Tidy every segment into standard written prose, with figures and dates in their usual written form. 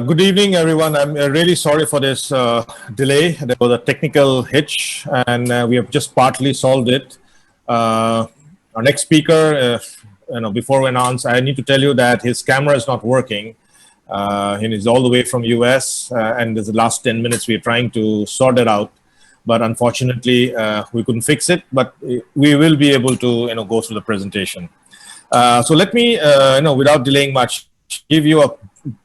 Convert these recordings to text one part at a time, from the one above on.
Good evening, everyone. I'm really sorry for this delay. There was a technical hitch, and we have just partly solved it. Our next speaker, before we announce, I need to tell you that his camera is not working. He's all the way from US, and the last 10 minutes we're trying to sort it out. But unfortunately, we couldn't fix it. But we will be able to, go through the presentation. So let me, without delaying much, give you a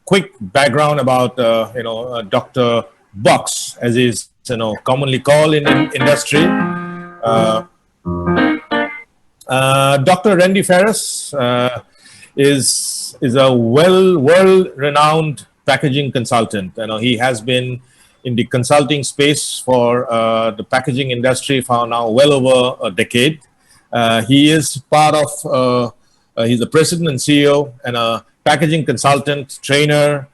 quick background about Dr. Box, as is commonly called in industry. Dr. Randy Phares is a world-renowned packaging consultant. He has been in the consulting space for the packaging industry for now well over a decade. He is part of. He's the president and CEO and a packaging consultant, trainer,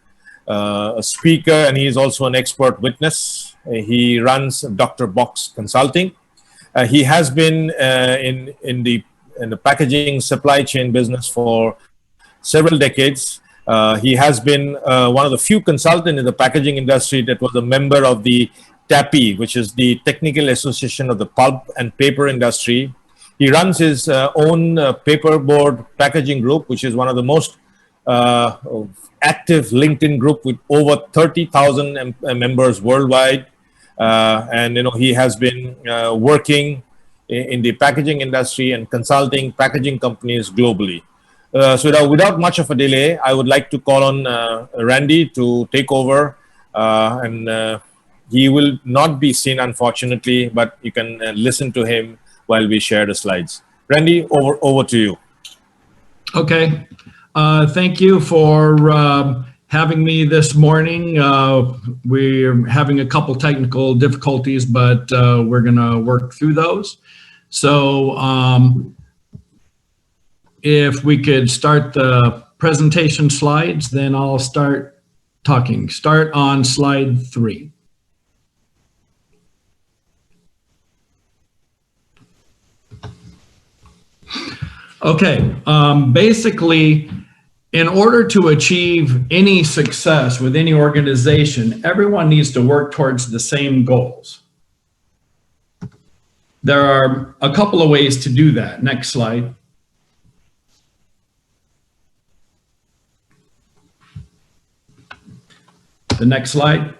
a speaker, and he is also an expert witness. He runs Dr. Box Consulting. He has been in the packaging supply chain business for several decades. He has been one of the few consultants in the packaging industry that was a member of the TAPI, which is the Technical Association of the Pulp and Paper Industry. He runs his own paperboard packaging group, which is one of the most active LinkedIn group with over 30,000 members worldwide. And he has been working in the packaging industry and consulting packaging companies globally. So without much of a delay, I would like to call on Randy to take over. And he will not be seen, unfortunately, but you can listen to him while we share the slides. Randy, over to you. Okay. Thank you for having me this morning. We're having a couple technical difficulties, but we're going to work through those. So if we could start the presentation slides, then I'll start talking. Start on slide 3. Okay, basically, in order to achieve any success with any organization, everyone needs to work towards the same goals. There are a couple of ways to do that. Next slide. The next slide.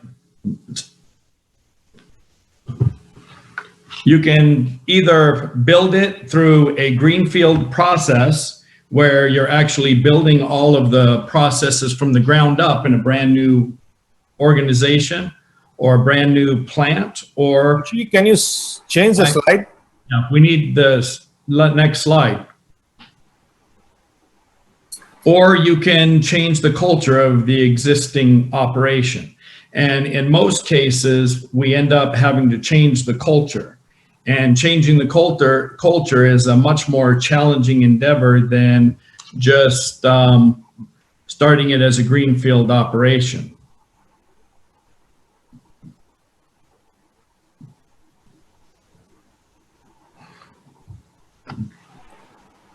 You can either build it through a greenfield process where you're actually building all of the processes from the ground up in a brand new organization or a brand new plant, or Actually, can you change the slide? yeah, we need the next slide. Or you can change the culture of the existing operation. And in most cases, we end up having to change the culture. And changing the culture is a much more challenging endeavor than just starting it as a greenfield operation.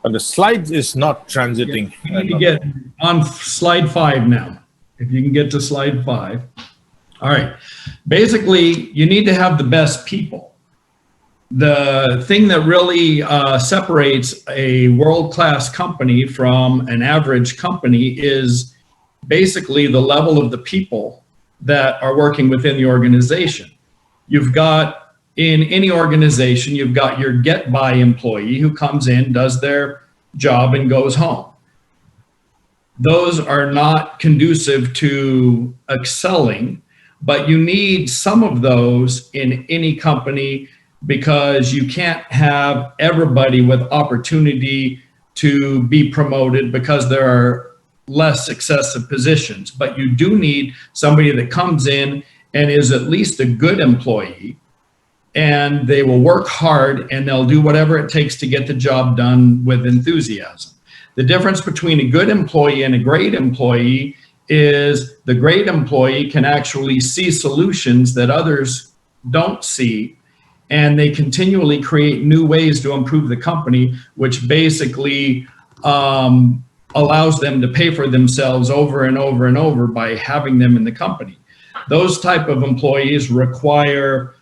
The slide is not transiting. You need to get on slide 5 now. If you can get to slide 5. All right. Basically, you need to have the best people. The thing that really separates a world-class company from an average company is basically the level of the people that are working within the organization. You've got, in any organization, you've got your get-by employee who comes in, does their job, and goes home. Those are not conducive to excelling, but you need some of those in any company, because you can't have everybody with opportunity to be promoted because there are less successive positions. But you do need somebody that comes in and is at least a good employee, and they will work hard and they'll do whatever it takes to get the job done with enthusiasm. The difference between a good employee and a great employee is the great employee can actually see solutions that others don't see, and they continually create new ways to improve the company, which basically allows them to pay for themselves over and over and over by having them in the company. Those type of employees require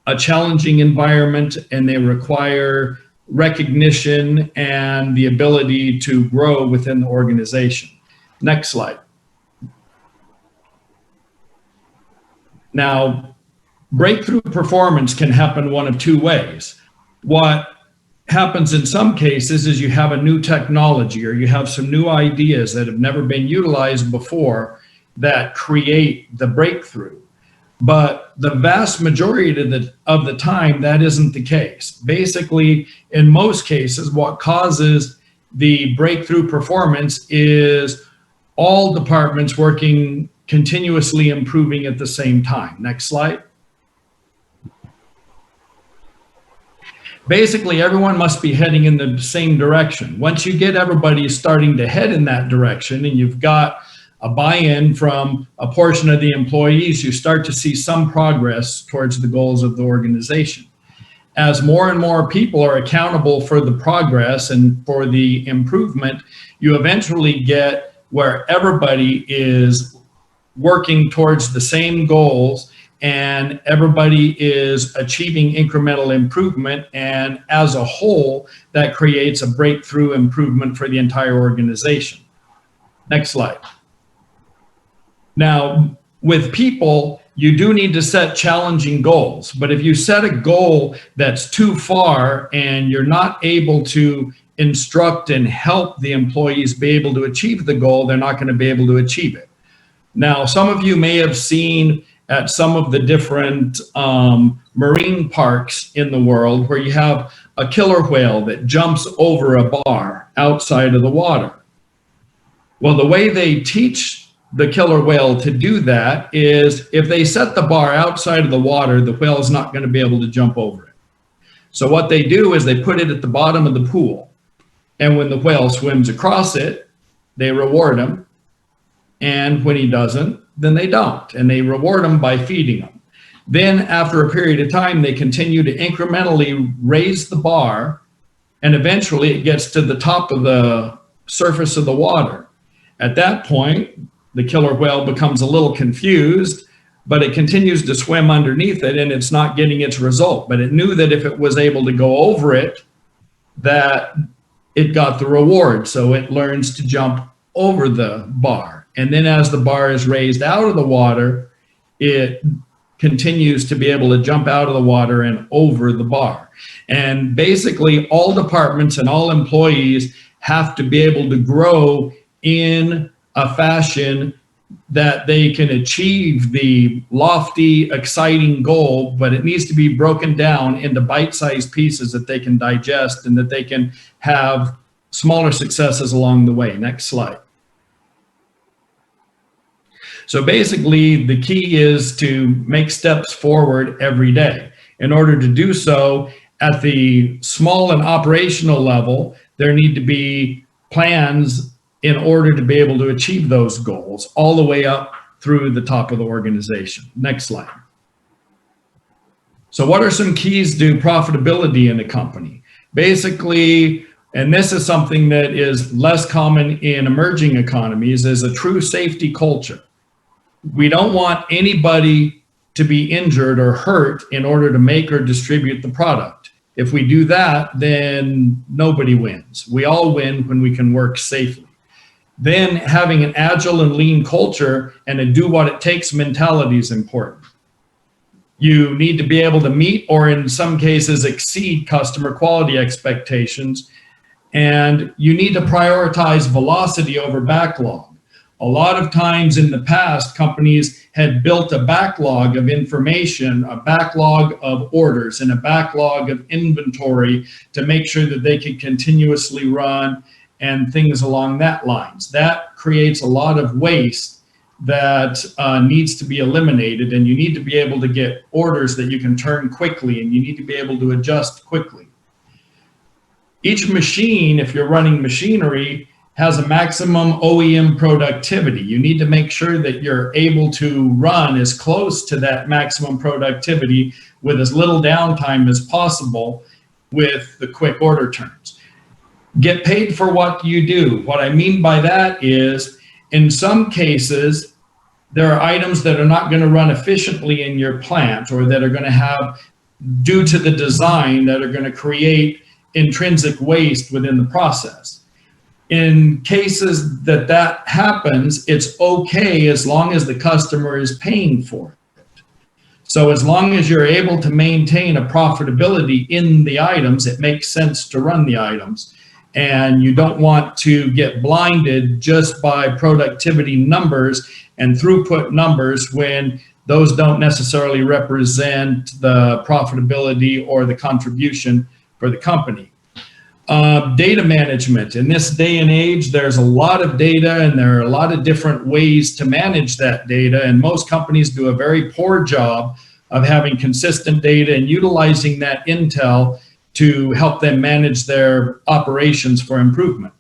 a challenging environment, and they require recognition and the ability to grow within the organization. Next slide. Now, breakthrough performance can happen one of two ways. What happens in some cases is you have a new technology, or you have some new ideas that have never been utilized before that create the breakthrough. But the vast majority of the time, that isn't the case. Basically, in most cases, what causes the breakthrough performance is all departments working continuously improving at the same time. Next slide. Basically, everyone must be heading in the same direction. Once you get everybody starting to head in that direction, and you've got a buy-in from a portion of the employees, you start to see some progress towards the goals of the organization. As more and more people are accountable for the progress and for the improvement, you eventually get where everybody is working towards the same goals, and everybody is achieving incremental improvement, and as a whole, that creates a breakthrough improvement for the entire organization. Next slide. Now, with people, you do need to set challenging goals, but if you set a goal that's too far and you're not able to instruct and help the employees be able to achieve the goal, they're not going to be able to achieve it. Now, some of you may have seen at some of the different marine parks in the world where you have a killer whale that jumps over a bar outside of the water. Well, the way they teach the killer whale to do that is if they set the bar outside of the water, the whale is not going to be able to jump over it. So what they do is they put it at the bottom of the pool. And when the whale swims across it, they reward him. And when he doesn't, then they don't. And they reward him by feeding him. Then after a period of time, they continue to incrementally raise the bar, and eventually it gets to the top of the surface of the water. At that point, the killer whale becomes a little confused, but it continues to swim underneath it, and it's not getting its result. But it knew that if it was able to go over it, that it got the reward. So it learns to jump over the bar. And then as the bar is raised out of the water, it continues to be able to jump out of the water and over the bar. And basically all departments and all employees have to be able to grow in a fashion that they can achieve the lofty, exciting goal, but it needs to be broken down into bite-sized pieces that they can digest and that they can have smaller successes along the way. Next slide. So basically, the key is to make steps forward every day. In order to do so, at the small and operational level, there need to be plans in order to be able to achieve those goals all the way up through the top of the organization. Next slide. So what are some keys to profitability in a company? Basically, and this is something that is less common in emerging economies, is a true safety culture. We don't want anybody to be injured or hurt in order to make or distribute the product. If we do that, then nobody wins. We all win when we can work safely. Then having an agile and lean culture and a do what it takes mentality is important. You need to be able to meet, or in some cases exceed, customer quality expectations. And you need to prioritize velocity over backlog. A lot of times in the past, companies had built a backlog of information, a backlog of orders, and a backlog of inventory to make sure that they could continuously run and things along that lines. That creates a lot of waste that needs to be eliminated, and you need to be able to get orders that you can turn quickly, and you need to be able to adjust quickly. Each machine, if you're running machinery, has a maximum OEM productivity. You need to make sure that you're able to run as close to that maximum productivity with as little downtime as possible with the quick order turns. Get paid for what you do. What I mean by that is, in some cases, there are items that are not going to run efficiently in your plant, or that are going to have, due to the design, that are going to create intrinsic waste within the process. In cases that that happens, it's okay as long as the customer is paying for it. So as long as you're able to maintain a profitability in the items, it makes sense to run the items. And you don't want to get blinded just by productivity numbers and throughput numbers when those don't necessarily represent the profitability or the contribution for the company. Data management. In this day and age, there's a lot of data, and there are a lot of different ways to manage that data. And most companies do a very poor job of having consistent data and utilizing that intel to help them manage their operations for improvement.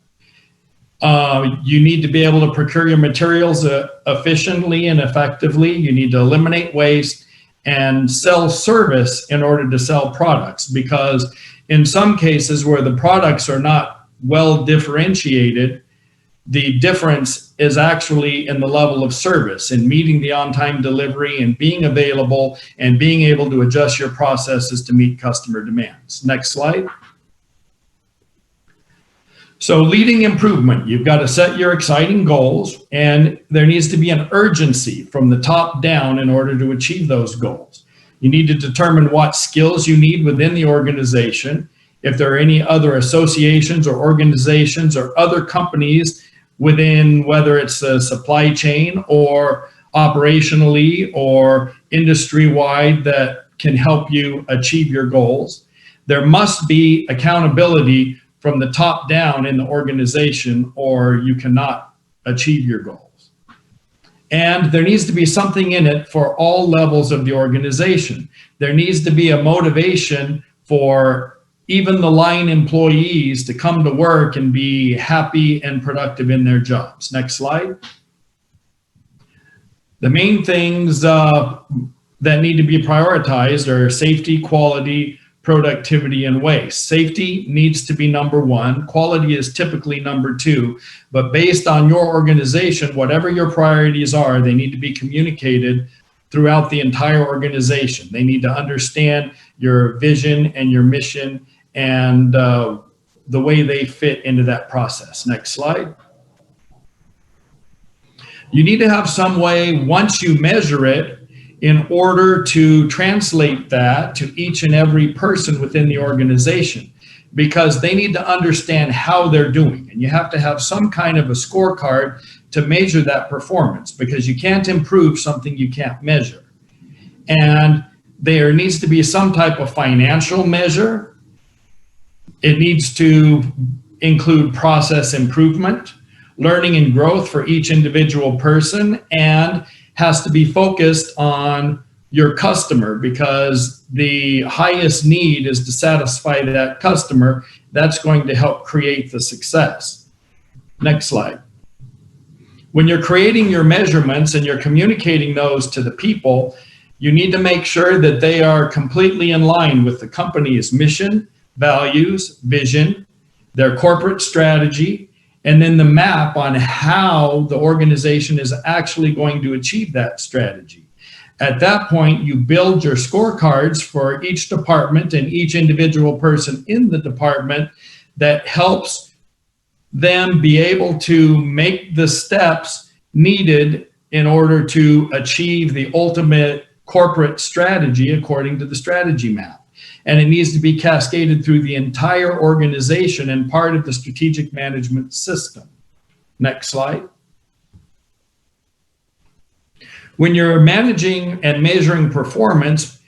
You need to be able to procure your materials efficiently and effectively. You need to eliminate waste and sell service in order to sell products, because in some cases where the products are not well differentiated, the difference is actually in the level of service and meeting the on-time delivery and being available and being able to adjust your processes to meet customer demands. Next slide. So leading improvement, you've got to set your exciting goals, and there needs to be an urgency from the top down in order to achieve those goals. You need to determine what skills you need within the organization. If there are any other associations or organizations or other companies within, whether it's a supply chain or operationally or industry-wide, that can help you achieve your goals. There must be accountability from the top down in the organization, or you cannot achieve your goals. And there needs to be something in it for all levels of the organization. There needs to be a motivation for even the line employees to come to work and be happy and productive in their jobs. Next slide. The main things that need to be prioritized are safety, quality, productivity, and waste. Safety needs to be number one. Quality is typically number two. But based on your organization, whatever your priorities are, they need to be communicated throughout the entire organization. They need to understand your vision and your mission and the way they fit into that process. Next slide. You need to have some way, once you measure it, in order to translate that to each and every person within the organization, because they need to understand how they're doing. And you have to have some kind of a scorecard to measure that performance, because you can't improve something you can't measure. And there needs to be some type of financial measure. It needs to include process improvement, learning and growth for each individual person, and has to be focused on your customer, because the highest need is to satisfy that customer. That's going to help create the success. Next slide. When you're creating your measurements and you're communicating those to the people, you need to make sure that they are completely in line with the company's mission, values, vision, their corporate strategy, and then the map on how the organization is actually going to achieve that strategy. At that point, you build your scorecards for each department and each individual person in the department that helps them be able to make the steps needed in order to achieve the ultimate corporate strategy according to the strategy map. And it needs to be cascaded through the entire organization and part of the strategic management system. Next slide. When you're managing and measuring performance,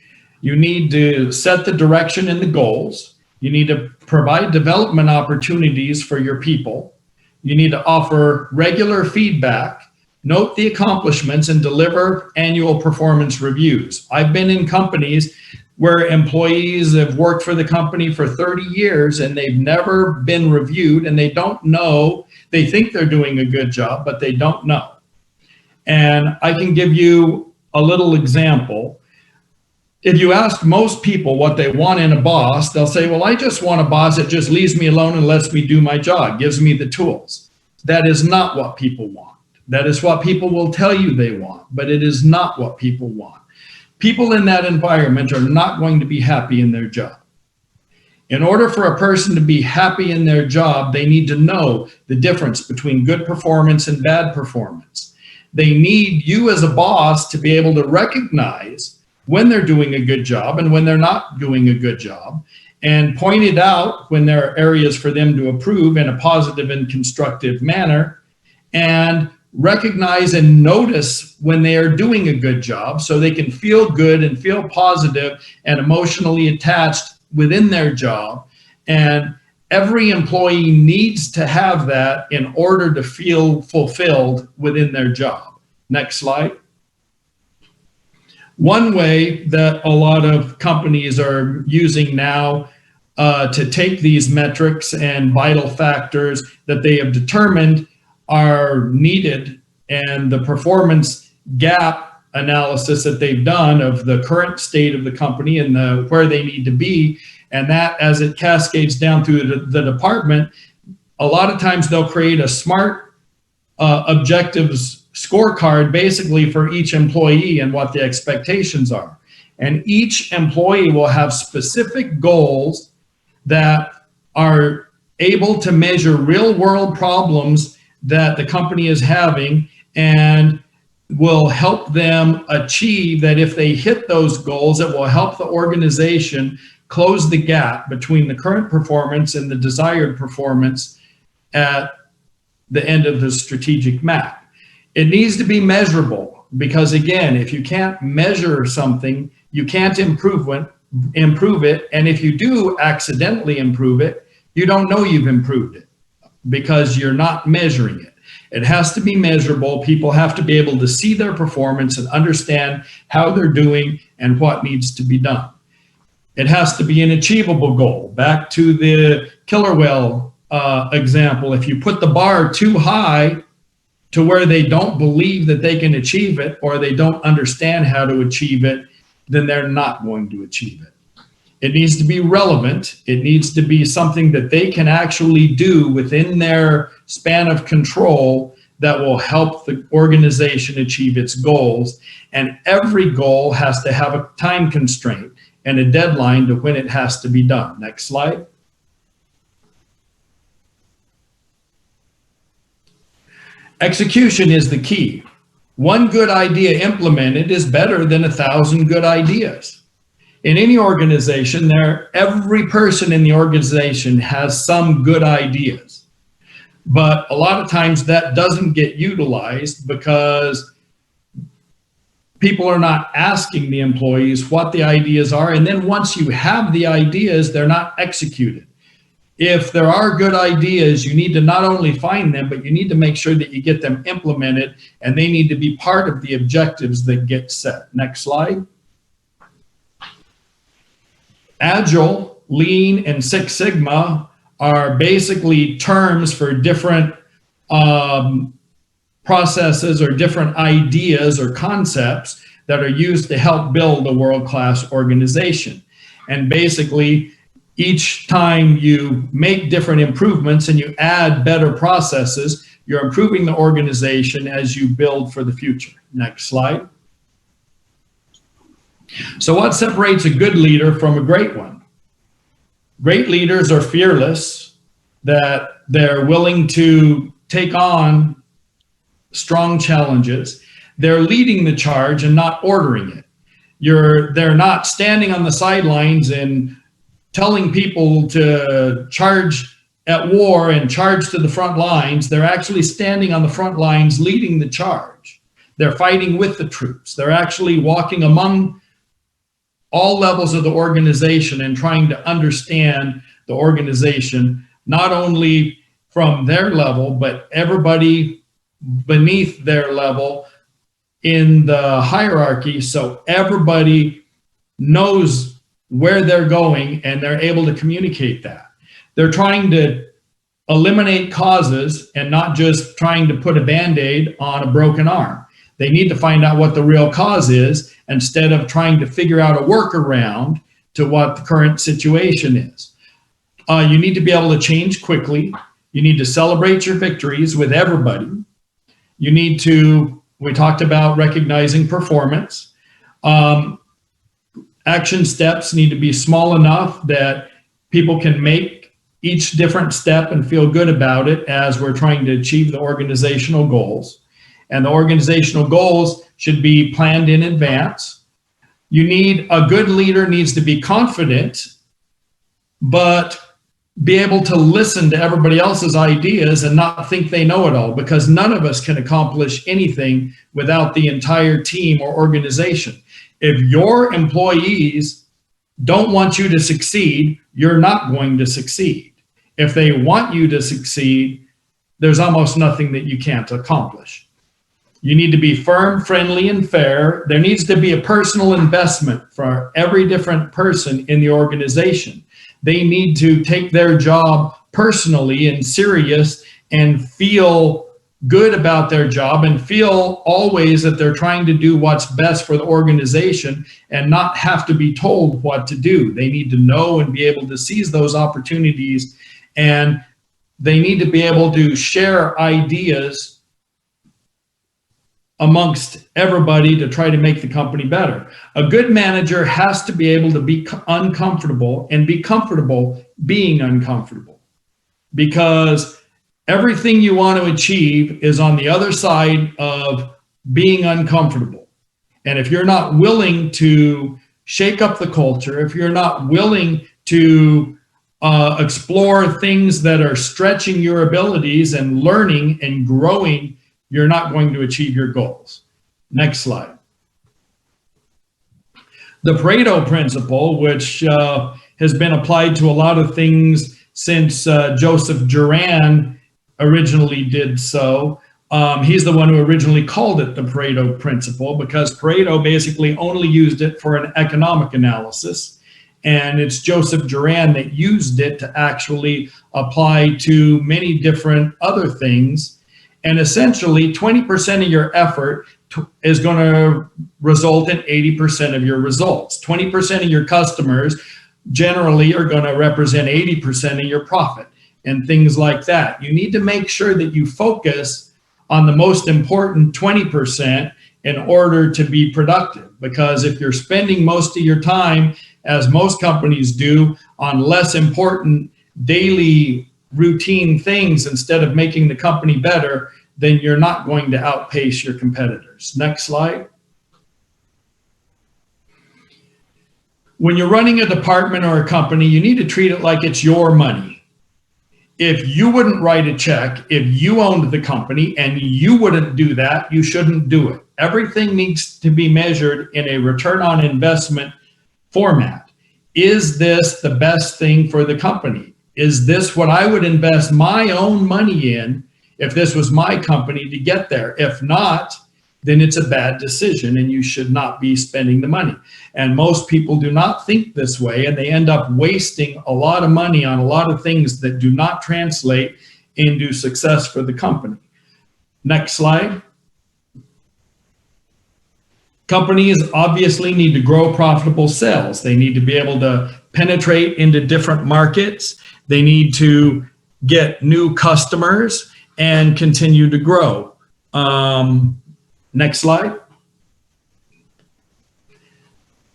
you need to set the direction and the goals. You need to provide development opportunities for your people. You need to offer regular feedback, note the accomplishments, and deliver annual performance reviews. I've been in companies where employees have worked for the company for 30 years and they've never been reviewed, and they don't know. They think they're doing a good job, but they don't know. And I can give you a little example. If you ask most people what they want in a boss, they'll say, well, I just want a boss that just leaves me alone and lets me do my job, gives me the tools. That is not what people want. That is what people will tell you they want, but it is not what people want. People in that environment are not going to be happy in their job. In order for a person to be happy in their job, they need to know the difference between good performance and bad performance. They need you as a boss to be able to recognize when they're doing a good job and when they're not doing a good job, and point it out when there are areas for them to improve in a positive and constructive manner, and recognize and notice when they are doing a good job so they can feel good and feel positive and emotionally attached within their job. And every employee needs to have that in order to feel fulfilled within their job. Next slide. One way that a lot of companies are using now to take these metrics and vital factors that they have determined are needed, and the performance gap analysis that they've done of the current state of the company and where they need to be, and that as it cascades down through the department, a lot of times they'll create a SMART objectives scorecard basically for each employee and what the expectations are. And each employee will have specific goals that are able to measure real world problems that the company is having, and will help them achieve that. If they hit those goals, it will help the organization close the gap between the current performance and the desired performance at the end of the strategic map. It needs to be measurable, because again, if you can't measure something, you can't improve it. And if you do accidentally improve it, you don't know you've improved it because you're not measuring it. It has to be measurable. People have to be able to see their performance and understand how they're doing and what needs to be done. It has to be an achievable goal. Back to the killer whale example, if you put the bar too high to where they don't believe that they can achieve it, or they don't understand how to achieve it, then they're not going to achieve it. It needs to be relevant. It needs to be something that they can actually do within their span of control that will help the organization achieve its goals. And every goal has to have a time constraint and a deadline to when it has to be done. Next slide. Execution is the key. one good idea implemented is better than 1,000 good ideas. In any organization, every person in the organization has some good ideas. But a lot of times that doesn't get utilized because people are not asking the employees what the ideas are. And then once you have the ideas, they're not executed. If there are good ideas, you need to not only find them, but you need to make sure that you get them implemented, and they need to be part of the objectives that get set. Next slide. Agile, Lean, and Six Sigma are basically terms for different processes or different ideas or concepts that are used to help build a world-class organization. And basically, each time you make different improvements and you add better processes, you're improving the organization as you build for the future. Next slide. So what separates a good leader from a great one? Great leaders are fearless, that they're willing to take on strong challenges. They're leading the charge and not ordering it. They're not standing on the sidelines and telling people to charge at war and charge to the front lines. They're actually standing on the front lines, leading the charge. They're fighting with the troops. They're actually walking among all levels of the organization and trying to understand the organization, not only from their level, but everybody beneath their level in the hierarchy, so everybody knows where they're going and they're able to communicate that. They're trying to eliminate causes and not just trying to put a Band-Aid on a broken arm. They need to find out what the real cause is instead of trying to figure out a workaround to what the current situation is. You need to be able to change quickly. You need to celebrate your victories with everybody. You need to, we talked about recognizing performance. Action steps need to be small enough that people can make each different step and feel good about it as we're trying to achieve the organizational goals. And the organizational goals should be planned in advance. A good leader needs to be confident, but be able to listen to everybody else's ideas and not think they know it all, because none of us can accomplish anything without the entire team or organization. If your employees don't want you to succeed, you're not going to succeed. If they want you to succeed, there's almost nothing that you can't accomplish. You need to be firm, friendly, and fair. There needs to be a personal investment for every different person in the organization. They need to take their job personally and serious and feel good about their job and feel always that they're trying to do what's best for the organization and not have to be told what to do. They need to know and be able to seize those opportunities, and they need to be able to share ideas amongst everybody to try to make the company better. A good manager has to be able to be uncomfortable and be comfortable being uncomfortable, because everything you want to achieve is on the other side of being uncomfortable. And if you're not willing to shake up the culture, if you're not willing to explore things that are stretching your abilities and learning and growing, you're not going to achieve your goals. Next slide. The Pareto principle, which has been applied to a lot of things since Joseph Duran originally did so. He's the one who originally called it the Pareto principle, because Pareto basically only used it for an economic analysis. And it's Joseph Duran that used it to actually apply to many different other things. And essentially 20% of your effort is going to result in 80% of your results. 20% of your customers generally are going to represent 80% of your profit, and things like that. You need to make sure that you focus on the most important 20% in order to be productive. Because if you're spending most of your time, as most companies do, on less important daily routine things instead of making the company better, then you're not going to outpace your competitors. Next slide. When you're running a department or a company, you need to treat it like it's your money. If you wouldn't write a check, if you owned the company and you wouldn't do that, you shouldn't do it. Everything needs to be measured in a return on investment format. Is this the best thing for the company? Is this what I would invest my own money in if this was my company to get there? If not, then it's a bad decision and you should not be spending the money. And most people do not think this way, and they end up wasting a lot of money on a lot of things that do not translate into success for the company. Next slide. Companies obviously need to grow profitable sales. They need to be able to penetrate into different markets. They need to get new customers and continue to grow. Next slide.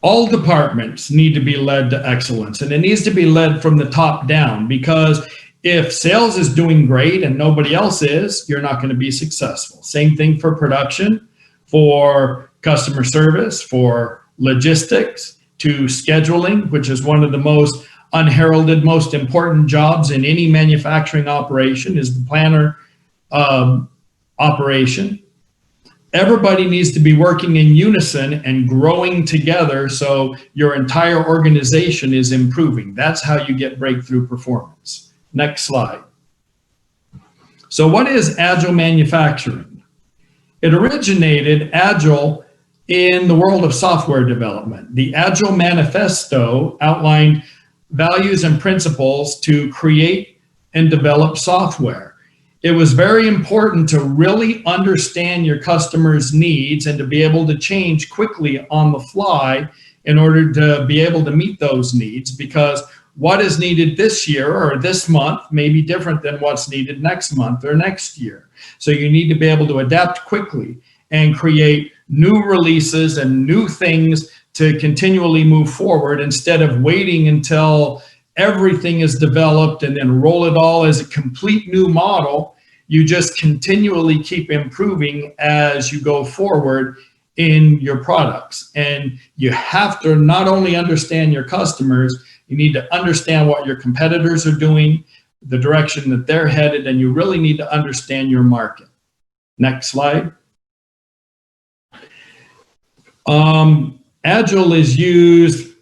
All departments need to be led to excellence, and it needs to be led from the top down, because if sales is doing great and nobody else is, you're not going to be successful. Same thing for production, for customer service, for logistics, to scheduling, which is one of the most unheralded, most important jobs in any manufacturing operation, is the planner operation. Everybody needs to be working in unison and growing together so your entire organization is improving. That's how you get breakthrough performance. Next slide. So what is Agile manufacturing? It originated, Agile, in the world of software development. The Agile Manifesto outlined values and principles to create and develop software. It was very important to really understand your customers' needs and to be able to change quickly on the fly in order to be able to meet those needs, because what is needed this year or this month may be different than what's needed next month or next year. So you need to be able to adapt quickly and create new releases and new things to continually move forward, instead of waiting until everything is developed and then roll it all as a complete new model. You just continually keep improving as you go forward in your products. And you have to not only understand your customers, you need to understand what your competitors are doing, the direction that they're headed, and you really need to understand your market. Next slide. Agile is used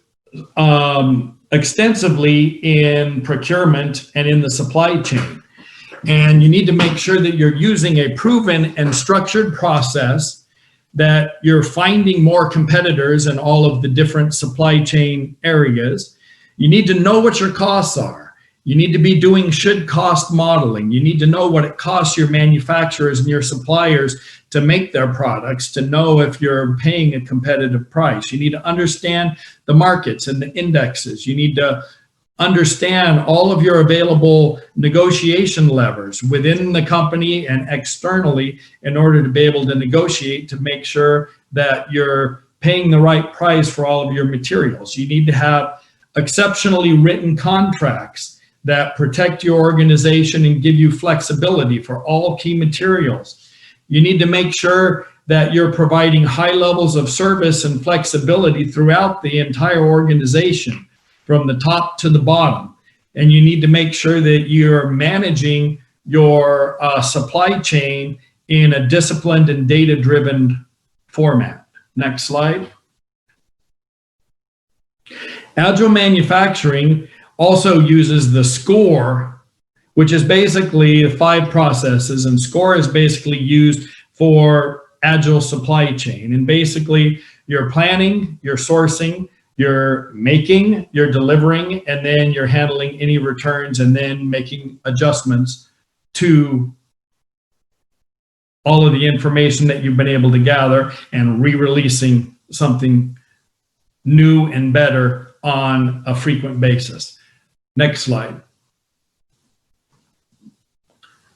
extensively in procurement and in the supply chain. And you need to make sure that you're using a proven and structured process, that you're finding more competitors in all of the different supply chain areas. You need to know what your costs are. You need to be doing should cost modeling. You need to know what it costs your manufacturers and your suppliers to make their products, to know if you're paying a competitive price. You need to understand the markets and the indexes. You need to understand all of your available negotiation levers within the company and externally in order to be able to negotiate to make sure that you're paying the right price for all of your materials. You need to have exceptionally written contracts that protect your organization and give you flexibility for all key materials. You need to make sure that you're providing high levels of service and flexibility throughout the entire organization, from the top to the bottom. And you need to make sure that you're managing your supply chain in a disciplined and data-driven format. Next slide. Agile manufacturing also uses the SCORE, which is basically 5 processes, and SCORE is basically used for Agile supply chain. And basically, you're planning, you're sourcing, you're making, you're delivering, and then you're handling any returns and then making adjustments to all of the information that you've been able to gather and re-releasing something new and better on a frequent basis. Next slide.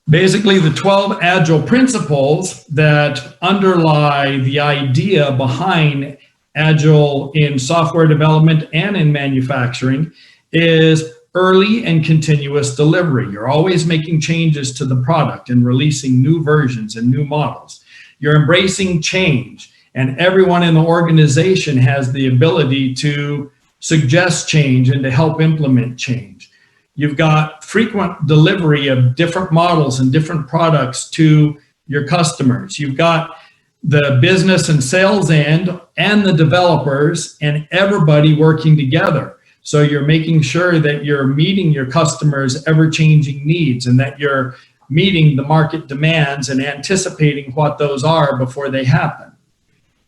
Basically, the 12 Agile principles that underlie the idea behind Agile in software development and in manufacturing is early and continuous delivery. You're always making changes to the product and releasing new versions and new models. You're embracing change, and everyone in the organization has the ability to suggest change and to help implement change. You've got frequent delivery of different models and different products to your customers. You've got the business and sales end and the developers and everybody working together. So you're making sure that you're meeting your customers' ever-changing needs and that you're meeting the market demands and anticipating what those are before they happen.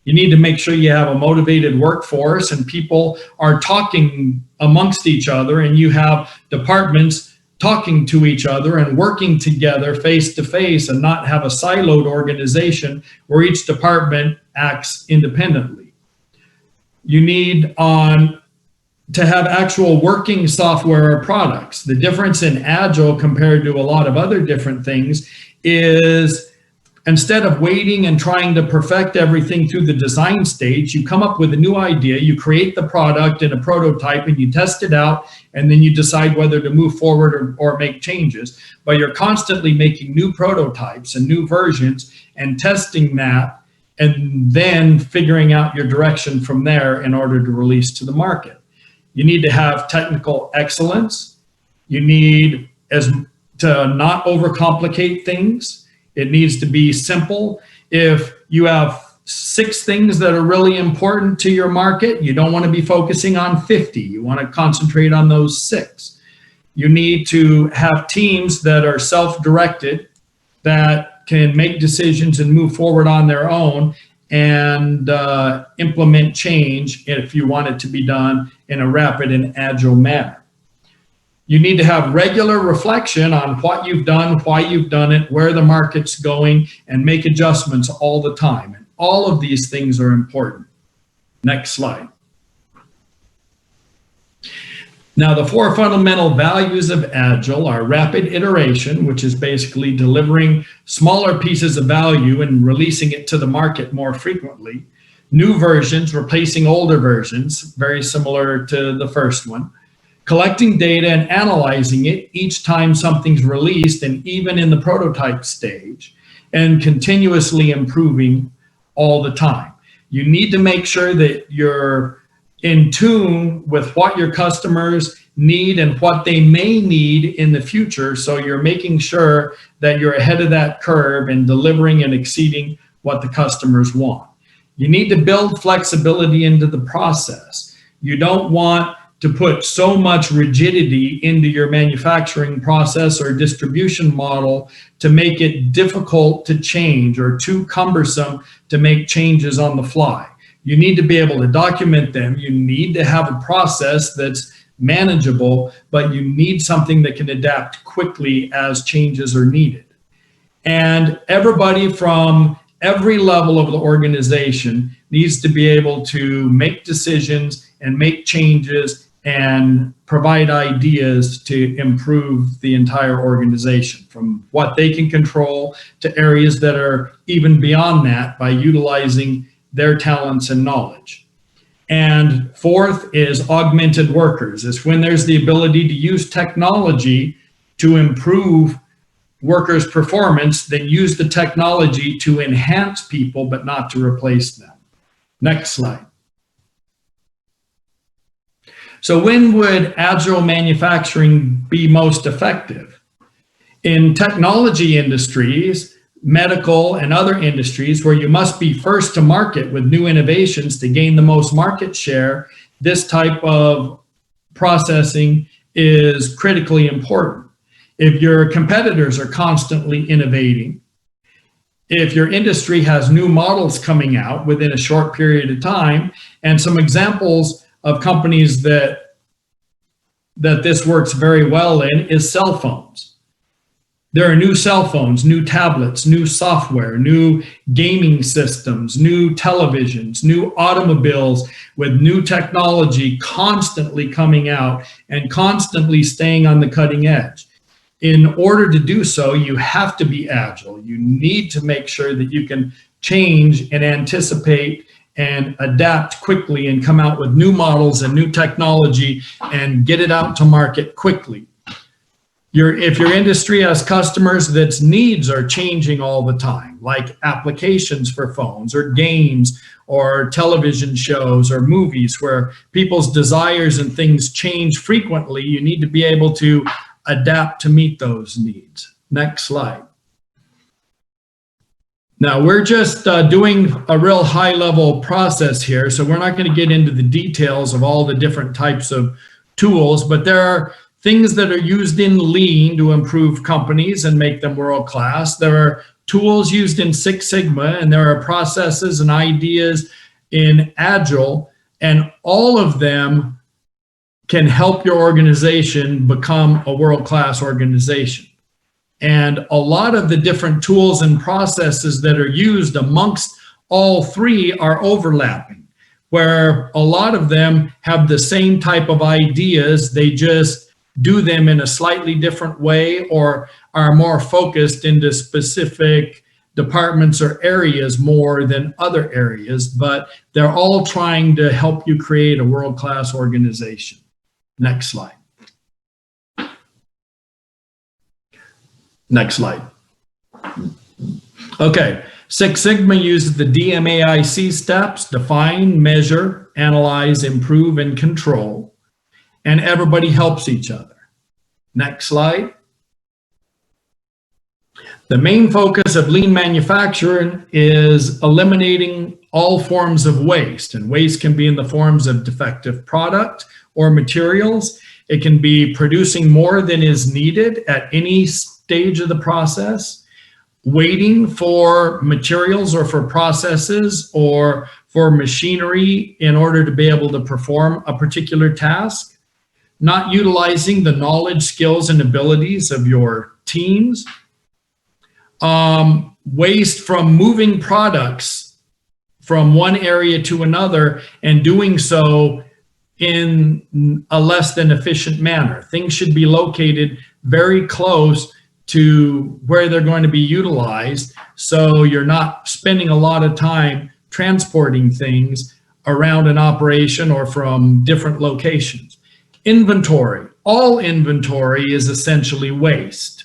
You need to make sure you have a motivated workforce and people are talking amongst each other, and you have departments talking to each other and working together face to face, and not have a siloed organization where each department acts independently. You need to have actual working software or products. The difference in Agile compared to a lot of other different things is, instead of waiting and trying to perfect everything through the design stage, you come up with a new idea, you create the product in a prototype, and you test it out, and then you decide whether to move forward or make changes. But you're constantly making new prototypes and new versions and testing that, and then figuring out your direction from there in order to release to the market. You need to have technical excellence. You need to not overcomplicate things. It needs to be simple. If you have 6 things that are really important to your market, you don't want to be focusing on 50. You want to concentrate on those 6. You need to have teams that are self-directed, that can make decisions and move forward on their own, and implement change if you want it to be done in a rapid and agile manner. You need to have regular reflection on what you've done, why you've done it, where the market's going, and make adjustments all the time. And all of these things are important. Next slide. Now, the 4 fundamental values of Agile are rapid iteration, which is basically delivering smaller pieces of value and releasing it to the market more frequently. New versions, replacing older versions, very similar to the first one. Collecting data and analyzing it each time something's released, and even in the prototype stage, and continuously improving all the time. You need to make sure that you're in tune with what your customers need and what they may need in the future, so you're making sure that you're ahead of that curve and delivering and exceeding what the customers want. You need to build flexibility into the process. You don't want to put so much rigidity into your manufacturing process or distribution model to make it difficult to change or too cumbersome to make changes on the fly. You need to be able to document them. You need to have a process that's manageable, but you need something that can adapt quickly as changes are needed. And everybody from every level of the organization needs to be able to make decisions and make changes and provide ideas to improve the entire organization, from what they can control to areas that are even beyond that, by utilizing their talents and knowledge. And 4th is augmented workers. It's when there's the ability to use technology to improve workers' performance, then use the technology to enhance people, but not to replace them. Next slide. So when would agile manufacturing be most effective? In technology industries, medical and other industries where you must be first to market with new innovations to gain the most market share, this type of processing is critically important. If your competitors are constantly innovating, if your industry has new models coming out within a short period of time, and some examples of companies that this works very well in is cell phones. There are new cell phones, new tablets, new software, new gaming systems, new televisions, new automobiles with new technology constantly coming out and constantly staying on the cutting edge. In order to do so, you have to be agile. You need to make sure that you can change and anticipate and adapt quickly and come out with new models and new technology and get it out to market quickly. If your industry has customers that's needs are changing all the time, like applications for phones or games or television shows or movies where people's desires and things change frequently, you need to be able to adapt to meet those needs. Next slide. Now we're just doing a real high level process here, so we're not going to get into the details of all the different types of tools, but there are things that are used in Lean to improve companies and make them world-class. There are tools used in Six Sigma, and there are processes and ideas in Agile, and all of them can help your organization become a world-class organization. And a lot of the different tools and processes that are used amongst all three are overlapping, where a lot of them have the same type of ideas, they just do them in a slightly different way or are more focused into specific departments or areas more than other areas, but they're all trying to help you create a world-class organization. Next slide. Next slide. Okay, Six Sigma uses the DMAIC steps: define, measure, analyze, improve, and control. And everybody helps each other. Next slide. The main focus of lean manufacturing is eliminating all forms of waste, and waste can be in the forms of defective product or materials. It can be producing more than is needed at any stage of the process, waiting for materials or for processes or for machinery in order to be able to perform a particular task, not utilizing the knowledge, skills, and abilities of your teams, waste from moving products from one area to another and doing so in a less than efficient manner. Things should be located very close to where they're going to be utilized, so you're not spending a lot of time transporting things around an operation or from different locations. Inventory. All inventory is essentially waste,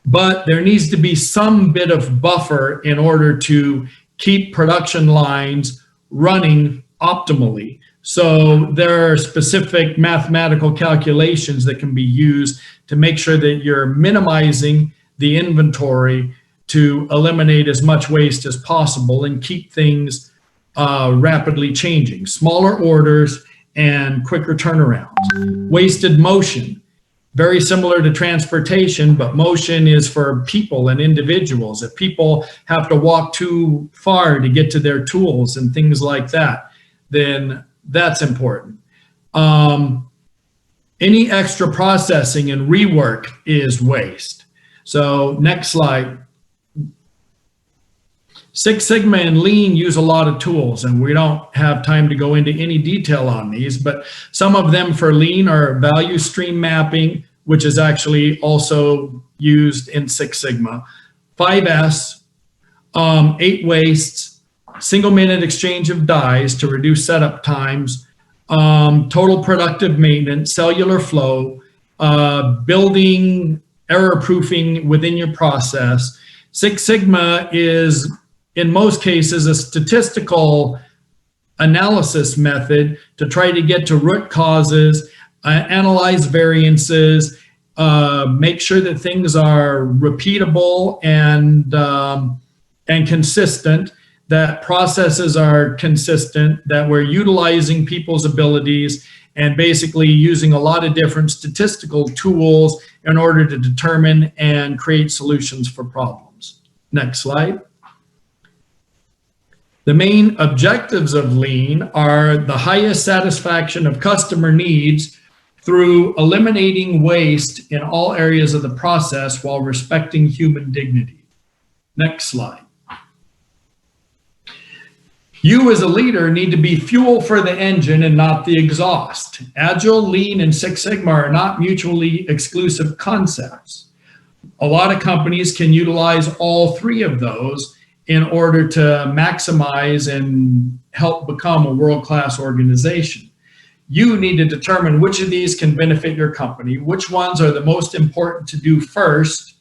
but there needs to be some bit of buffer in order to keep production lines running optimally. So there are specific mathematical calculations that can be used to make sure that you're minimizing the inventory to eliminate as much waste as possible and keep things rapidly changing. Smaller orders and quicker turnarounds. Wasted motion, very similar to transportation, but motion is for people and individuals. If people have to walk too far to get to their tools and things like that, then that's important. Any extra processing and rework is waste. So next slide. Six Sigma and Lean use a lot of tools, and we don't have time to go into any detail on these, but some of them for Lean are value stream mapping, which is actually also used in Six Sigma, 5S, 8 wastes, single minute exchange of dies to reduce setup times, total productive maintenance, cellular flow, building error proofing within your process. Six Sigma is, in most cases, a statistical analysis method to try to get to root causes, analyze variances, make sure that things are repeatable and consistent, that processes are consistent, that we're utilizing people's abilities, and basically using a lot of different statistical tools in order to determine and create solutions for problems. Next slide. The main objectives of Lean are the highest satisfaction of customer needs through eliminating waste in all areas of the process while respecting human dignity. Next slide. You as a leader need to be fuel for the engine and not the exhaust. Agile, Lean, and Six Sigma are not mutually exclusive concepts. A lot of companies can utilize all three of those in order to maximize and help become a world-class organization. You need to determine which of these can benefit your company, which ones are the most important to do first,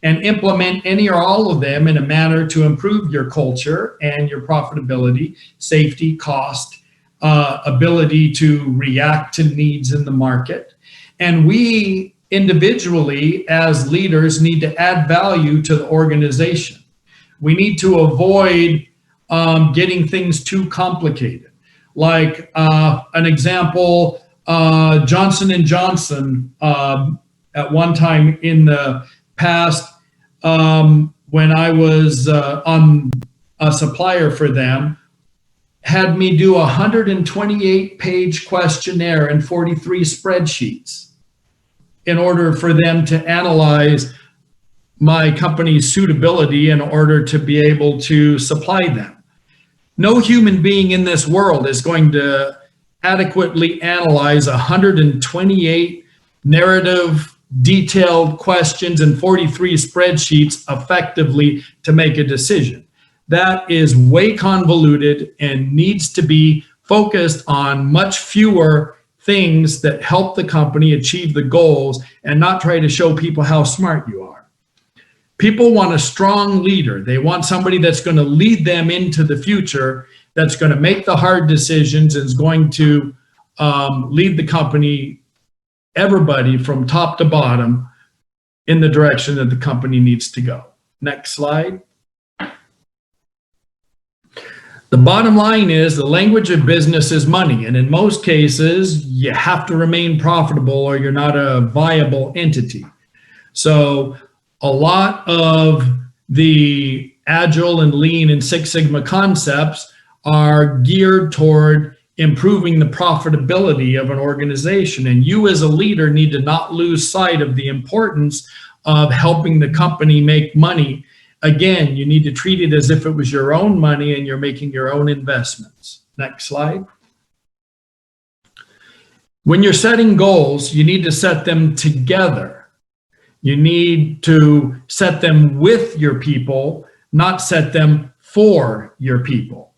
and implement any or all of them in a manner to improve your culture and your profitability, safety, cost, ability to react to needs in the market. And we individually, as leaders, need to add value to the organization. We need to avoid getting things too complicated. Like an example, Johnson & Johnson, at one time in the past, when I was on a supplier for them, had me do a 128-page questionnaire and 43 spreadsheets in order for them to analyze my company's suitability in order to be able to supply them. No human being in this world is going to adequately analyze 128 narrative, detailed questions and 43 spreadsheets effectively to make a decision. That is way convoluted and needs to be focused on much fewer things that help the company achieve the goals and not try to show people how smart you are. People want a strong leader. They want somebody that's going to lead them into the future, that's going to make the hard decisions, and is going to lead the company, everybody from top to bottom, in the direction that the company needs to go. Next slide. The bottom line is the language of business is money. And in most cases, you have to remain profitable or you're not a viable entity. So a lot of the Agile and Lean and Six Sigma concepts are geared toward improving the profitability of an organization. And you as a leader need to not lose sight of the importance of helping the company make money. Again, you need to treat it as if it was your own money and you're making your own investments. Next slide. When you're setting goals, you need to set them together. You need to set them with your people, not set them for your people,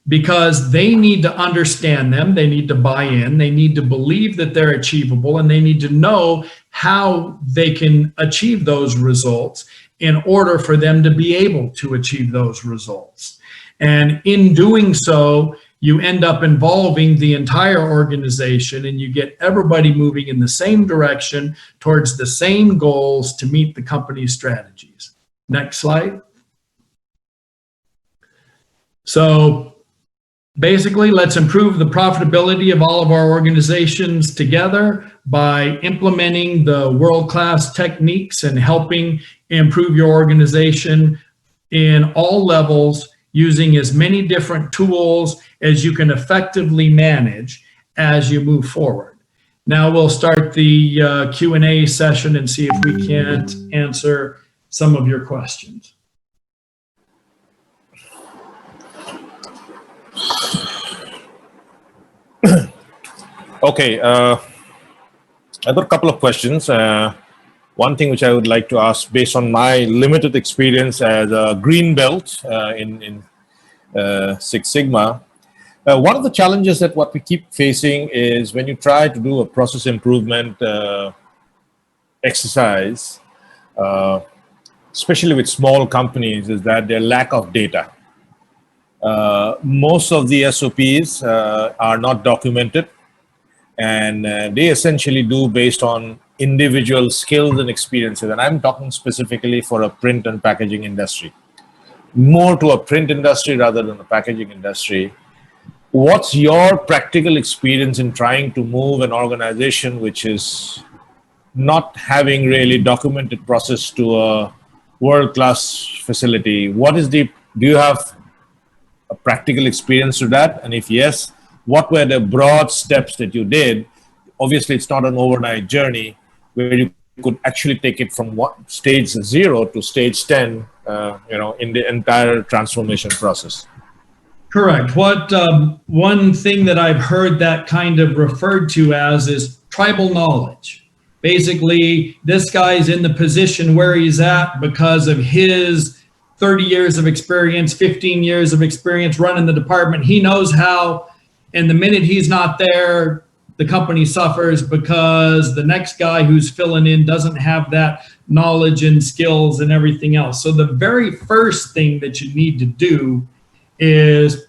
because they need to understand them, they need to buy in, they need to believe that they're achievable, and they need to know how they can achieve those results in order for them to be able to achieve those results. And in doing so, you end up involving the entire organization and you get everybody moving in the same direction towards the same goals to meet the company's strategies. Next slide. So basically, let's improve the profitability of all of our organizations together by implementing the world-class techniques and helping improve your organization in all levels, using as many different tools as you can effectively manage as you move forward. Now we'll start the Q&A session and see if we can't answer some of your questions. Okay, I've got a couple of questions. One thing which I would like to ask, based on my limited experience as a green belt in Six Sigma, one of the challenges that what we keep facing is when you try to do a process improvement exercise, especially with small companies, is that their lack of data. Most of the SOPs are not documented, and they essentially do based on individual skills and experiences. And I'm talking specifically for a print and packaging industry, more to a print industry rather than a packaging industry. What's your practical experience in trying to move an organization which is not having really documented process to a world-class facility? Do you have a practical experience to that? And if yes, what were the broad steps that you did? Obviously, it's not an overnight journey where you could actually take it from stage 0 to stage 10, in the entire transformation process. Correct. What one thing that I've heard that kind of referred to as is tribal knowledge. Basically, this guy's in the position where he's at because of his 30 years of experience, 15 years of experience running the department. He knows how, and the minute he's not there, the company suffers because the next guy who's filling in doesn't have that knowledge and skills and everything else. So the very first thing that you need to do is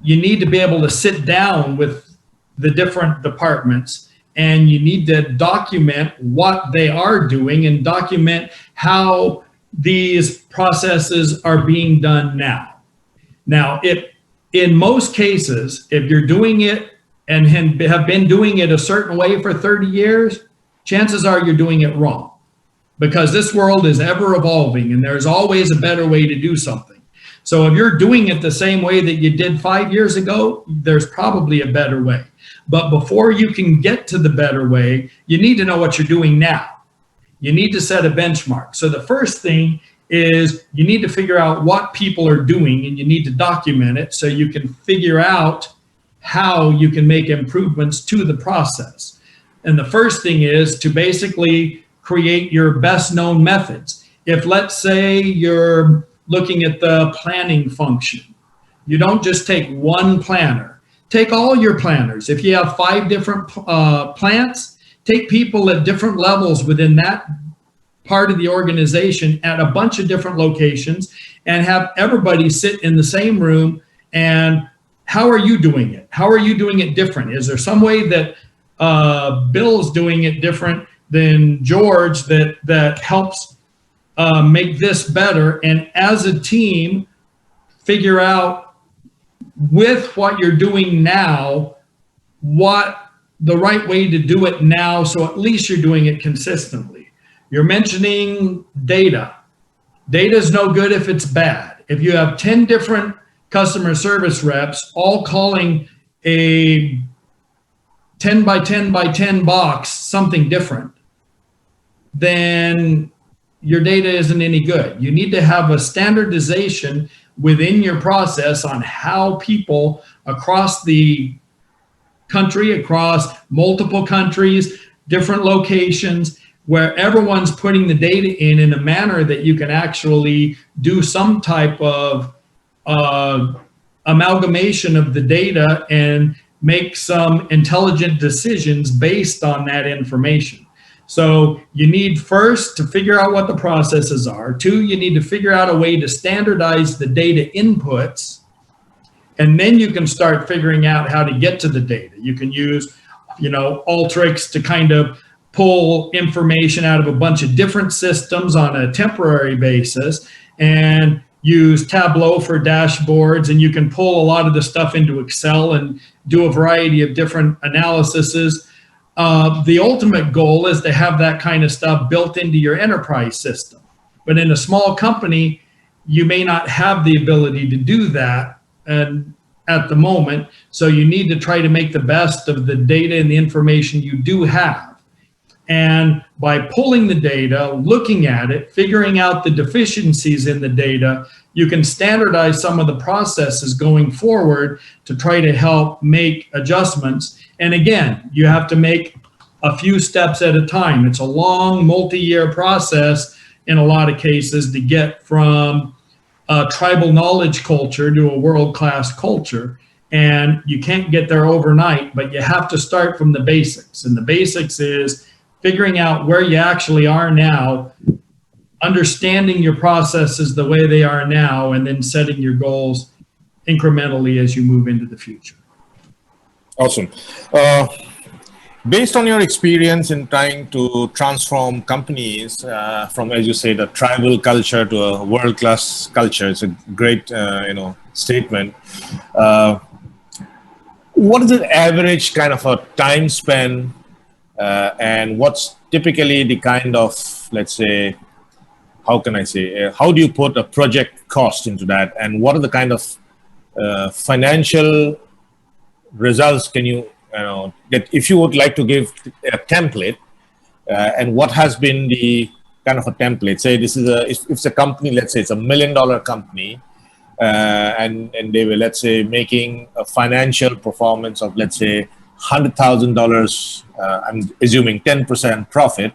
you need to be able to sit down with the different departments, and you need to document what they are doing and document how these processes are being done now. Now, in most cases, if you're doing it and have been doing it a certain way for 30 years, chances are you're doing it wrong, because this world is ever evolving and there's always a better way to do something. So if you're doing it the same way that you did 5 years ago, there's probably a better way. But before you can get to the better way, you need to know what you're doing now. You need to set a benchmark. So the first thing is you need to figure out what people are doing, and you need to document it so you can figure out how you can make improvements to the process. And the first thing is to basically create your best known methods. If, let's say, you're looking at the planning function, you don't just take one planner. Take all your planners. If you have 5 different plants, take people at different levels within that part of the organization at a bunch of different locations and have everybody sit in the same room. And how are you doing it? How are you doing it different? Is there some way that Bill's doing it different than George that helps make this better? And as a team, figure out with what you're doing now, what the right way to do it now, so at least you're doing it consistently. You're mentioning data. Data is no good if it's bad. If you have 10 different customer service reps all calling a 10 by 10 by 10 box something different, then your data isn't any good. You need to have a standardization within your process on how people across the country, across multiple countries, different locations, where everyone's putting the data in a manner that you can actually do some type of amalgamation of the data and make some intelligent decisions based on that information. So you need first to figure out what the processes are. 2, you need to figure out a way to standardize the data inputs, and then you can start figuring out how to get to the data. You can use, Alteryx to kind of pull information out of a bunch of different systems on a temporary basis, and use Tableau for dashboards, and you can pull a lot of the stuff into Excel and do a variety of different analyses. The ultimate goal is to have that kind of stuff built into your enterprise system. But in a small company, you may not have the ability to do that at the moment. So you need to try to make the best of the data and the information you do have. And by pulling the data, looking at it, figuring out the deficiencies in the data, you can standardize some of the processes going forward to try to help make adjustments. And again, you have to make a few steps at a time. It's a long, multi-year process in a lot of cases to get from a tribal knowledge culture to a world-class culture. And you can't get there overnight, but you have to start from the basics. And the basics is figuring out where you actually are now, understanding your processes the way they are now, and then setting your goals incrementally as you move into the future. Awesome. Based on your experience in trying to transform companies from, as you say, the tribal culture to a world-class culture, it's a great, statement. What is the average kind of a time span, and what's typically the kind of, let's say, how can I say, how do you put a project cost into that, and what are the kind of financial results can you that if you would like to give a template, and what has been the kind of a template? Say this is if it's a company, let's say it's $1 million company, and they were, let's say, making a financial performance of, let's say, $100,000. I'm assuming 10% profit,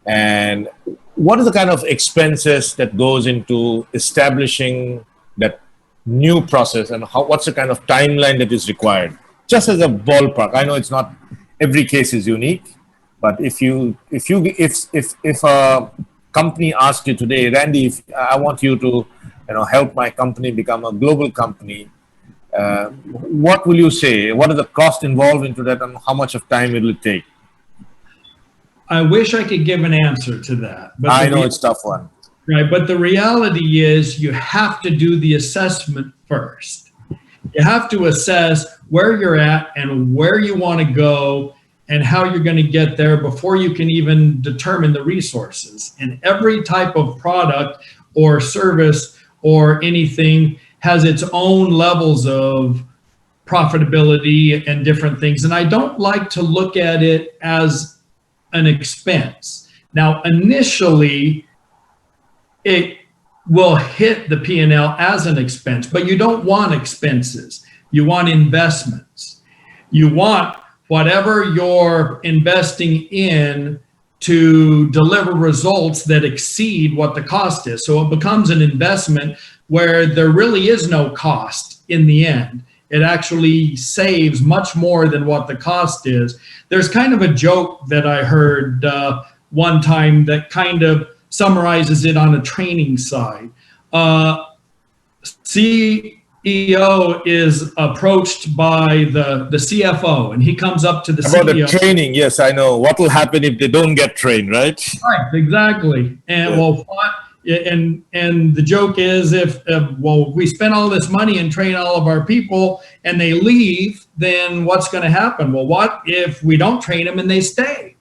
and what is the kind of expenses that goes into establishing that new process, and what's the kind of timeline that is required? Just as a ballpark, I know it's not every case is unique, but if a company asked you today, Randy, if I want you to help my company become a global company, what will you say? What are the costs involved into that, and how much of time will it take? I wish I could give an answer to that, but I know it's a tough one. right. But the reality is you have to do the assessment first. You have to assess where you're at and where you want to go and how you're going to get there before you can even determine the resources. And every type of product or service or anything has its own levels of profitability and different things. And I don't like to look at it as an expense. Now, initially, it will hit the P&L as an expense, but you don't want expenses. You want investments. You want whatever you're investing in to deliver results that exceed what the cost is. So it becomes an investment where there really is no cost in the end. It actually saves much more than what the cost is. There's kind of a joke that I heard one time that kind of summarizes it on a training side. CEO is approached by the CFO, and he comes up to the CEO. About the training, yes, I know. What will happen if they don't get trained, right? Right, exactly. And Yeah. well, and the joke is if we spend all this money and train all of our people and they leave, then what's going to happen? Well, what if we don't train them and they stay?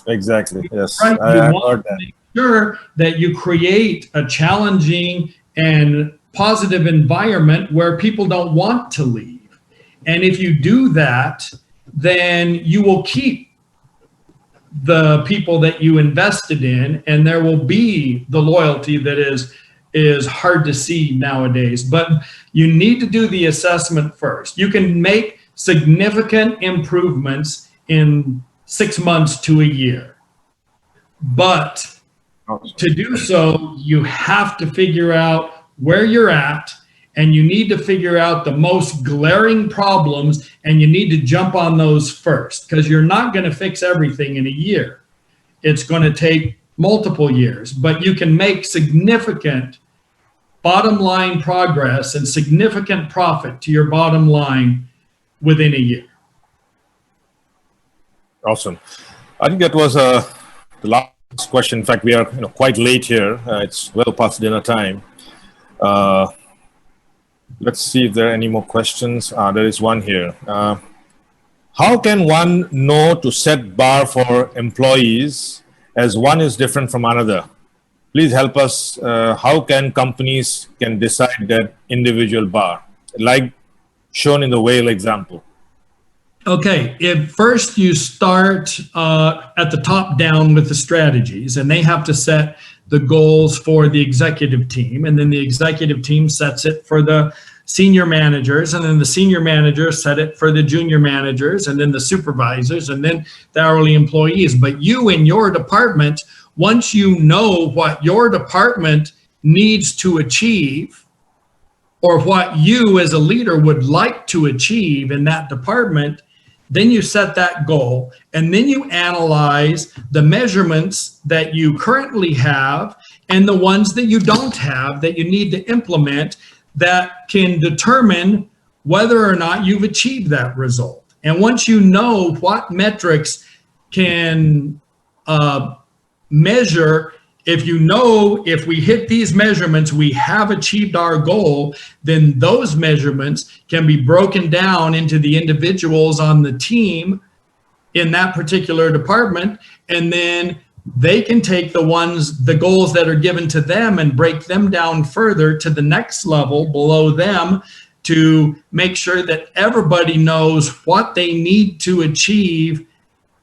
Exactly. Yes, Right. I You heard want to that. make sure that you create a challenging and positive environment where people don't want to leave. And if you do that, then you will keep the people that you invested in, and there will be the loyalty that is hard to see nowadays. But you need to do the assessment first. You can make significant improvements in 6 months to a year, but to do so, you have to figure out where you're at, and you need to figure out the most glaring problems, and you need to jump on those first, because you're not going to fix everything in a year. It's going to take multiple years, but you can make significant bottom line progress and significant profit to your bottom line within a year. Awesome. I think that was the last question. In fact, we are quite late here. It's well past dinner time. Let's see if there are any more questions. There is one here. How can one know to set bar for employees as one is different from another? Please help us. How can companies can decide that individual bar, like shown in the whale example? Okay, if first you start at the top down with the strategies, and they have to set the goals for the executive team, and then the executive team sets it for the senior managers, and then the senior managers set it for the junior managers, and then the supervisors, and then the hourly employees. But you in your department, once you know what your department needs to achieve, or what you as a leader would like to achieve in that department, then you set that goal, and then you analyze the measurements that you currently have and the ones that you don't have that you need to implement that can determine whether or not you've achieved that result. And once you know what metrics can measure, if you know if we hit these measurements, we have achieved our goal, then those measurements can be broken down into the individuals on the team in that particular department, and then they can take the goals that are given to them and break them down further to the next level below them to make sure that everybody knows what they need to achieve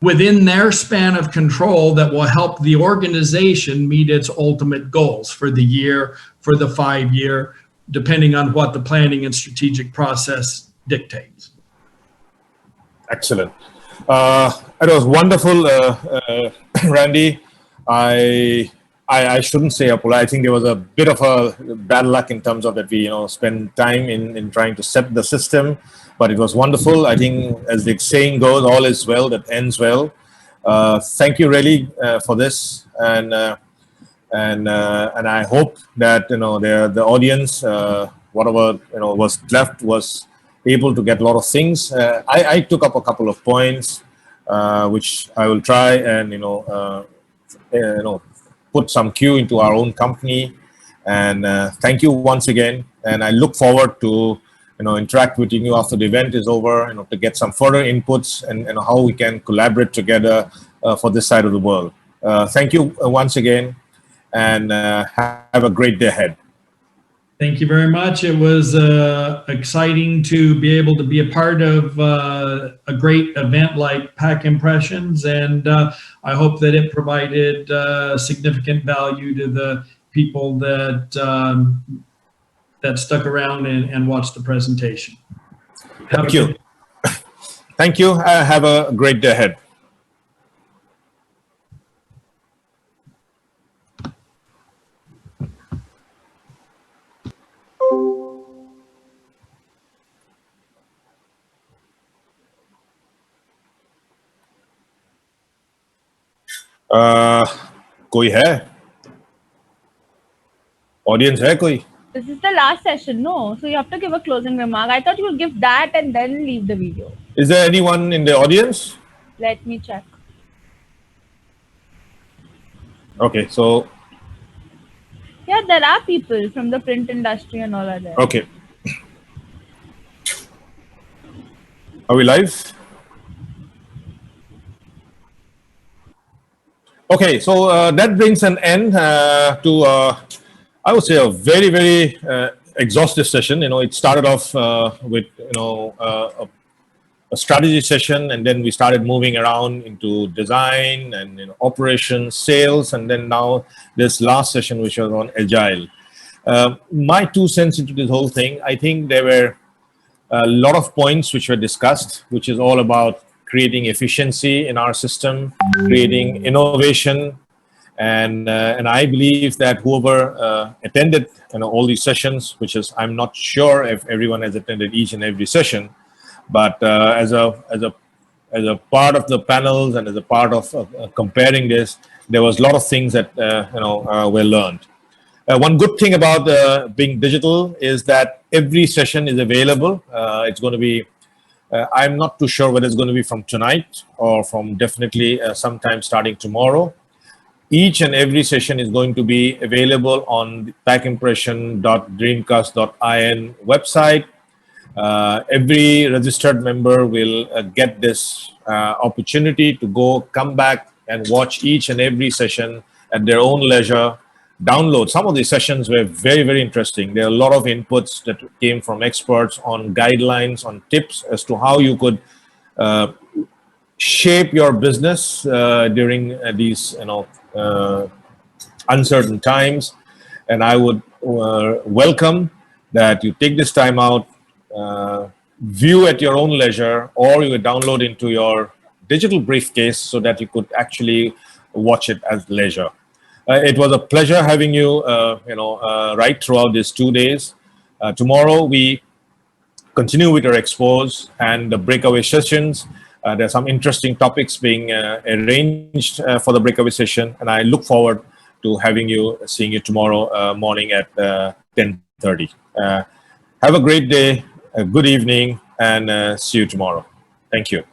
within their span of control that will help the organization meet its ultimate goals for the year, for the 5 year, depending on what the planning and strategic process dictates. Excellent. It was wonderful, Randy. I I shouldn't say apology. I think there was a bit of a bad luck in terms of that we spend time in trying to set the system, but it was wonderful. I think, as the saying goes, all is well that ends well. Thank you really for this, and I hope that the audience, whatever was left, was able to get a lot of things. I took up a couple of points, which I will try and put some Q into our own company. And thank you once again. And I look forward to interact with you after the event is over, to get some further inputs and how we can collaborate together for this side of the world. Thank you once again, and have a great day ahead. Thank you very much. It was exciting to be able to be a part of a great event like PackImpressions, and I hope that it provided significant value to the people that that stuck around and watched the presentation. Thank you. Thank you. Have a great day ahead. कोई है audience है कोई This is the last session, no? So you have to give a closing remark. I thought you would give that and then leave the video. Is there anyone in the audience? Let me check. Okay, so Yeah, there are people from the print industry and all are there. okay, are we live? Okay, so that brings an end to I would say a very, very exhaustive session. It started off with a strategy session, and then we started moving around into design and operations, sales, and then now this last session, which was on Agile. My 2 cents into this whole thing, I think there were a lot of points which were discussed, which is all about creating efficiency in our system, creating innovation. And I believe that whoever attended all these sessions, which is, I'm not sure if everyone has attended each and every session, but as a part of the panels and as a part of comparing this, there was a lot of things that were learned. One good thing about being digital is that every session is available. It's going to be, I'm not too sure whether it's going to be from tonight or from definitely sometime starting tomorrow. Each and every session is going to be available on the packimpression.dreamcast.in website. Every registered member will get this opportunity to come back and watch each and every session at their own leisure. Download. Some of the sessions were very, very interesting. There are a lot of inputs that came from experts on guidelines, on tips as to how you could shape your business during these uncertain times. And I would welcome that you take this time out, view at your own leisure, or you would download into your digital briefcase so that you could actually watch it as leisure. It was a pleasure having you, right throughout these 2 days. Tomorrow we continue with our expos and the breakaway sessions. There are some interesting topics being arranged for the breakaway session, and I look forward to seeing you tomorrow morning at 10:30. Have a great day, a good evening, and see you tomorrow. Thank you.